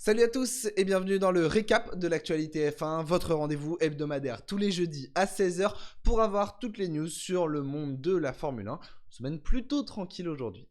Salut à tous et bienvenue dans le récap de l'actualité F1, votre rendez-vous hebdomadaire tous les jeudis à 16 h pour avoir toutes les news sur le monde de la Formule 1. Semaine plutôt tranquille aujourd'hui.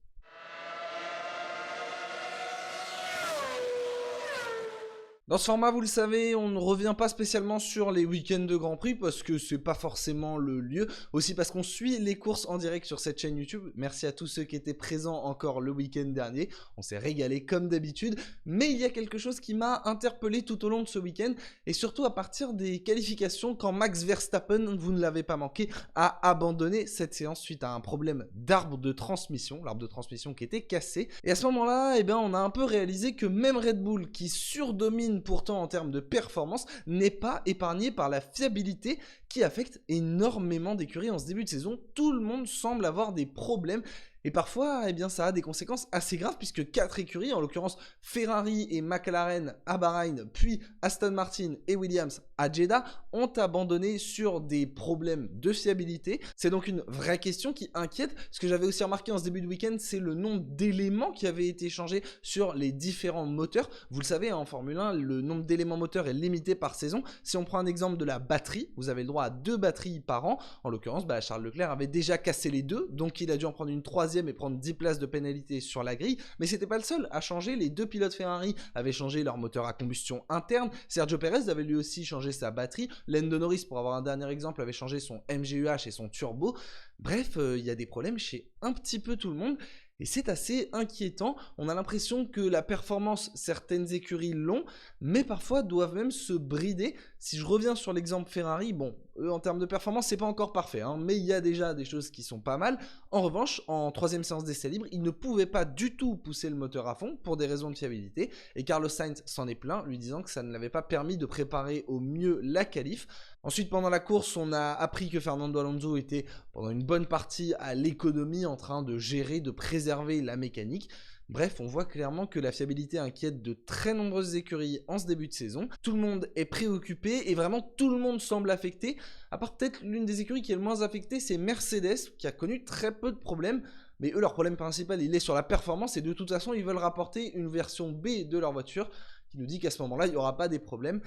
Dans ce format, vous le savez, on ne revient pas spécialement sur les week-ends de Grand Prix parce que c'est pas forcément le lieu. Aussi parce qu'on suit les courses en direct sur cette chaîne YouTube. Merci à tous ceux qui étaient présents encore le week-end dernier. On s'est régalé comme d'habitude. Mais il y a quelque chose qui m'a interpellé tout au long de ce week-end et surtout à partir des qualifications quand Max Verstappen, vous ne l'avez pas manqué, a abandonné cette séance suite à un problème d'arbre de transmission. L'arbre de transmission qui était cassé. Et à ce moment-là, on a un peu réalisé que même Red Bull qui surdomine pourtant en termes de performance n'est pas épargné par la fiabilité qui affecte énormément d'écuries en ce début de saison. Tout le monde semble avoir des problèmes et parfois ça a des conséquences assez graves puisque 4 écuries, en l'occurrence Ferrari et McLaren à Bahreïn, puis Aston Martin et Williams à Jeddah, ont abandonné sur des problèmes de fiabilité. C'est donc une vraie question qui inquiète. Ce que j'avais aussi remarqué en ce début de week-end, c'est le nombre d'éléments qui avaient été changés sur les différents moteurs. Vous le savez, en Formule 1, le nombre d'éléments moteurs est limité par saison. Si on prend un exemple de la batterie, vous avez le droit à 2 batteries par an. En l'occurrence, Charles Leclerc avait déjà cassé les 2, donc il a dû en prendre une troisième et prendre 10 places de pénalité sur la grille. Mais c'était pas le seul à changer. Les 2 pilotes Ferrari avaient changé leur moteur à combustion interne. Sergio Perez avait lui aussi changé sa batterie. Lando Norris, pour avoir un dernier exemple, avait changé son MGUH et son turbo. Bref, il y a des problèmes chez un petit peu tout le monde. Et c'est assez inquiétant. On a l'impression que la performance, certaines écuries l'ont, mais parfois doivent même se brider. Si je reviens sur l'exemple Ferrari, eux en termes de performance, c'est pas encore parfait, mais il y a déjà des choses qui sont pas mal. En revanche, en troisième séance d'essai libre, ils ne pouvaient pas du tout pousser le moteur à fond pour des raisons de fiabilité. Et Carlos Sainz s'en est plaint, lui disant que ça ne l'avait pas permis de préparer au mieux la qualif. Ensuite, pendant la course, on a appris que Fernando Alonso était pendant une bonne partie à l'économie en train de gérer, de préserver la mécanique. Bref, on voit clairement que la fiabilité inquiète de très nombreuses écuries en ce début de saison. Tout le monde est préoccupé et vraiment tout le monde semble affecté. À part peut-être l'une des écuries qui est le moins affectée, c'est Mercedes qui a connu très peu de problèmes. Mais eux, leur problème principal, il est sur la performance et de toute façon, ils veulent rapporter une version B de leur voiture qui nous dit qu'à ce moment-là, il n'y aura pas des problèmes.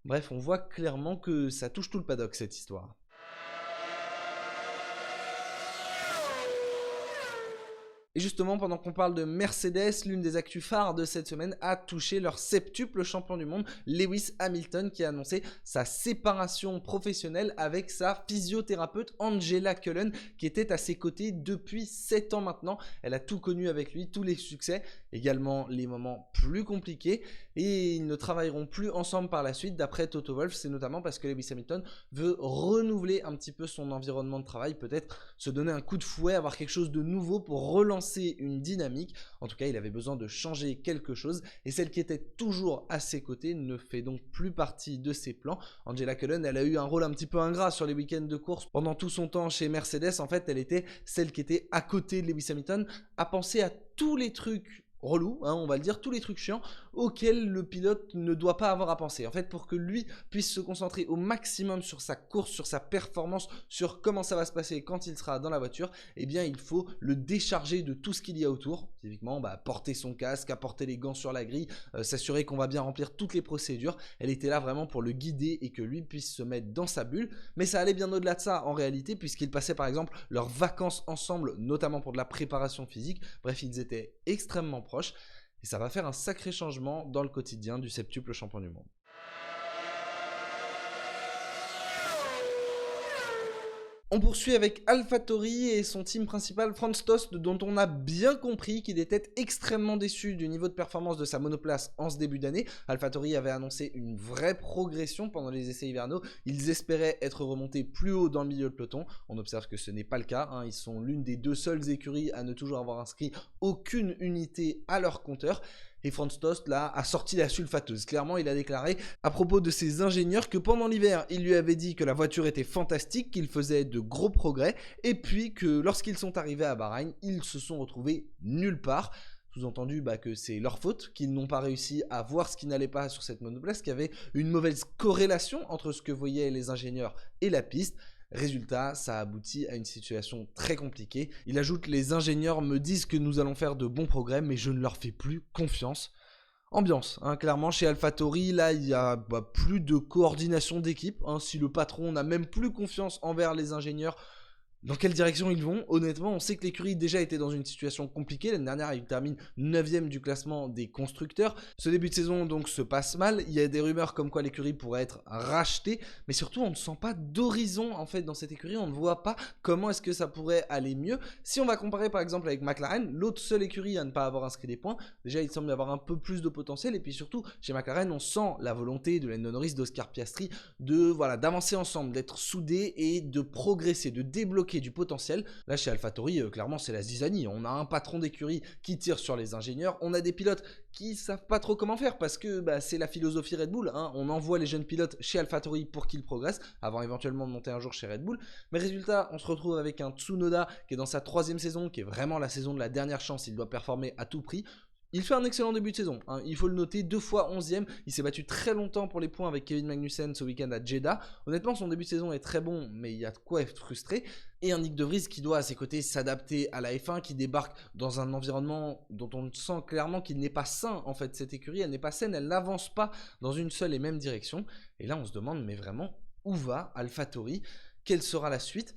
Bref, on voit clairement que ça touche tout le paddock cette histoire. Et justement, pendant qu'on parle de Mercedes, l'une des actus phares de cette semaine a touché leur septuple champion du monde, Lewis Hamilton, qui a annoncé sa séparation professionnelle avec sa physiothérapeute Angela Cullen, qui était à ses côtés depuis 7 ans maintenant. Elle a tout connu avec lui, tous les succès, également les moments plus compliqués, et ils ne travailleront plus ensemble par la suite. D'après Toto Wolff, c'est notamment parce que Lewis Hamilton veut renouveler un petit peu son environnement de travail, peut-être se donner un coup de fouet, avoir quelque chose de nouveau pour relancer une dynamique. En tout cas, il avait besoin de changer quelque chose et celle qui était toujours à ses côtés ne fait donc plus partie de ses plans. Angela Cullen, elle a eu un rôle un petit peu ingrat sur les week-ends de course pendant tout son temps chez Mercedes. En fait, elle était celle qui était à côté de Lewis Hamilton, à penser à tous les trucs relou, on va le dire, tous les trucs chiants auxquels le pilote ne doit pas avoir à penser. En fait, pour que lui puisse se concentrer au maximum sur sa course, sur sa performance, sur comment ça va se passer quand il sera dans la voiture, il faut le décharger de tout ce qu'il y a autour. Typiquement, porter son casque, apporter les gants sur la grille, s'assurer qu'on va bien remplir toutes les procédures. Elle était là vraiment pour le guider et que lui puisse se mettre dans sa bulle. Mais ça allait bien au-delà de ça en réalité, puisqu'ils passaient par exemple leurs vacances ensemble, notamment pour de la préparation physique. Bref, ils étaient extrêmement proches. Et ça va faire un sacré changement dans le quotidien du septuple champion du monde. On poursuit avec AlphaTauri et son team principal Franz Tost, dont on a bien compris qu'il était extrêmement déçu du niveau de performance de sa monoplace en ce début d'année. AlphaTauri avait annoncé une vraie progression pendant les essais hivernaux. Ils espéraient être remontés plus haut dans le milieu de peloton. On observe que ce n'est pas le cas. Ils sont l'une des 2 seules écuries à ne toujours avoir inscrit aucune unité à leur compteur. Et Franz Tost, là, a sorti la sulfateuse. Clairement, il a déclaré à propos de ses ingénieurs que pendant l'hiver, il lui avait dit que la voiture était fantastique, qu'il faisait de gros progrès, et puis que lorsqu'ils sont arrivés à Bahreïn, ils se sont retrouvés nulle part. Sous-entendu que c'est leur faute, qu'ils n'ont pas réussi à voir ce qui n'allait pas sur cette monoplace, qu'il y avait une mauvaise corrélation entre ce que voyaient les ingénieurs et la piste. Résultat, ça aboutit à une situation très compliquée. Il ajoute: les ingénieurs me disent que nous allons faire de bons progrès, mais je ne leur fais plus confiance. Ambiance, hein, clairement chez AlphaTauri, là il y a plus de coordination d'équipe, hein, si le patron n'a même plus confiance envers les ingénieurs, dans quelle direction ils vont? Honnêtement, on sait que l'écurie déjà était dans une situation compliquée. L'année dernière, il termine 9ème du classement des constructeurs. Ce début de saison donc se passe mal. Il y a des rumeurs comme quoi l'écurie pourrait être rachetée. Mais surtout, on ne sent pas d'horizon en fait dans cette écurie. On ne voit pas comment est-ce que ça pourrait aller mieux. Si on va comparer par exemple avec McLaren, l'autre seule écurie à ne pas avoir inscrit des points, déjà il semble y avoir un peu plus de potentiel. Et puis surtout, chez McLaren, on sent la volonté de Lando Norris, d'Oscar Piastri d'avancer ensemble, d'être soudés et de progresser, de débloquer du potentiel. Là chez AlphaTauri, clairement c'est la zizanie. On a un patron d'écurie qui tire sur les ingénieurs, on a des pilotes qui savent pas trop comment faire parce que c'est la philosophie Red Bull, hein. On envoie les jeunes pilotes chez AlphaTauri pour qu'ils progressent avant éventuellement de monter un jour chez Red Bull, mais résultat on se retrouve avec un Tsunoda qui est dans sa 3ème saison, qui est vraiment la saison de la dernière chance. Il doit performer à tout prix. Il fait un excellent début de saison, hein. Il faut le noter, 2 fois 11ème, il s'est battu très longtemps pour les points avec Kevin Magnussen ce week-end à Jeddah. Honnêtement son début de saison est très bon, mais il y a de quoi être frustré. Et un Nyck de Vries qui doit à ses côtés s'adapter à la F1, qui débarque dans un environnement dont on sent clairement qu'il n'est pas sain en fait. Cette écurie, elle n'est pas saine, elle n'avance pas dans une seule et même direction. Et là on se demande mais vraiment où va AlphaTauri? Quelle sera la suite?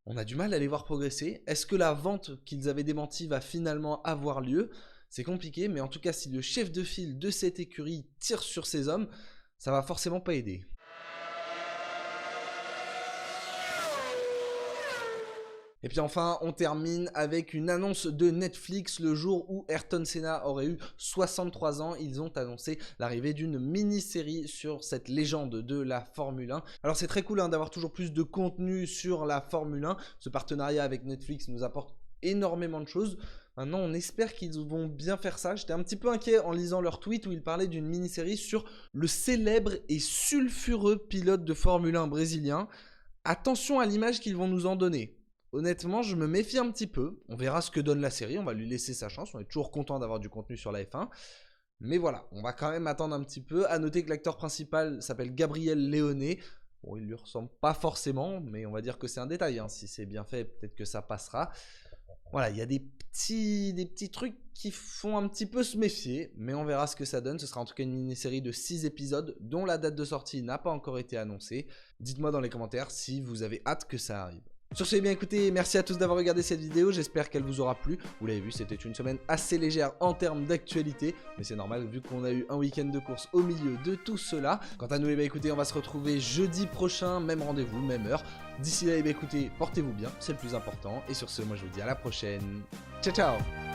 On a du mal à les voir progresser. Est-ce que la vente qu'ils avaient démentie va finalement avoir lieu? C'est compliqué, mais en tout cas, si le chef de file de cette écurie tire sur ses hommes, ça va forcément pas aider. Et puis enfin, on termine avec une annonce de Netflix. Le jour où Ayrton Senna aurait eu 63 ans, ils ont annoncé l'arrivée d'une mini-série sur cette légende de la Formule 1. Alors c'est très cool hein, d'avoir toujours plus de contenu sur la Formule 1. Ce partenariat avec Netflix nous apporte énormément de choses. Maintenant, on espère qu'ils vont bien faire ça. J'étais un petit peu inquiet en lisant leur tweet où ils parlaient d'une mini-série sur le célèbre et sulfureux pilote de Formule 1 brésilien. Attention à l'image qu'ils vont nous en donner. Honnêtement, je me méfie un petit peu. On verra ce que donne la série. On va lui laisser sa chance. On est toujours content d'avoir du contenu sur la F1. Mais voilà, on va quand même attendre un petit peu. À noter que l'acteur principal s'appelle Gabriel Leone. Bon, il lui ressemble pas forcément, mais on va dire que c'est un détail, hein. Si c'est bien fait, peut-être que ça passera. Voilà, il y a des petits trucs qui font un petit peu se méfier, mais on verra ce que ça donne. Ce sera en tout cas une mini-série de 6 épisodes dont la date de sortie n'a pas encore été annoncée. Dites-moi dans les commentaires si vous avez hâte que ça arrive. Sur ce, bien écoutez, merci à tous d'avoir regardé cette vidéo, j'espère qu'elle vous aura plu. Vous l'avez vu, c'était une semaine assez légère en termes d'actualité, mais c'est normal vu qu'on a eu un week-end de course au milieu de tout cela. Quant à nous, écoutez, on va se retrouver jeudi prochain, même rendez-vous, même heure. D'ici là, écoutez, portez-vous bien, c'est le plus important. Et sur ce, moi je vous dis à la prochaine. Ciao, ciao!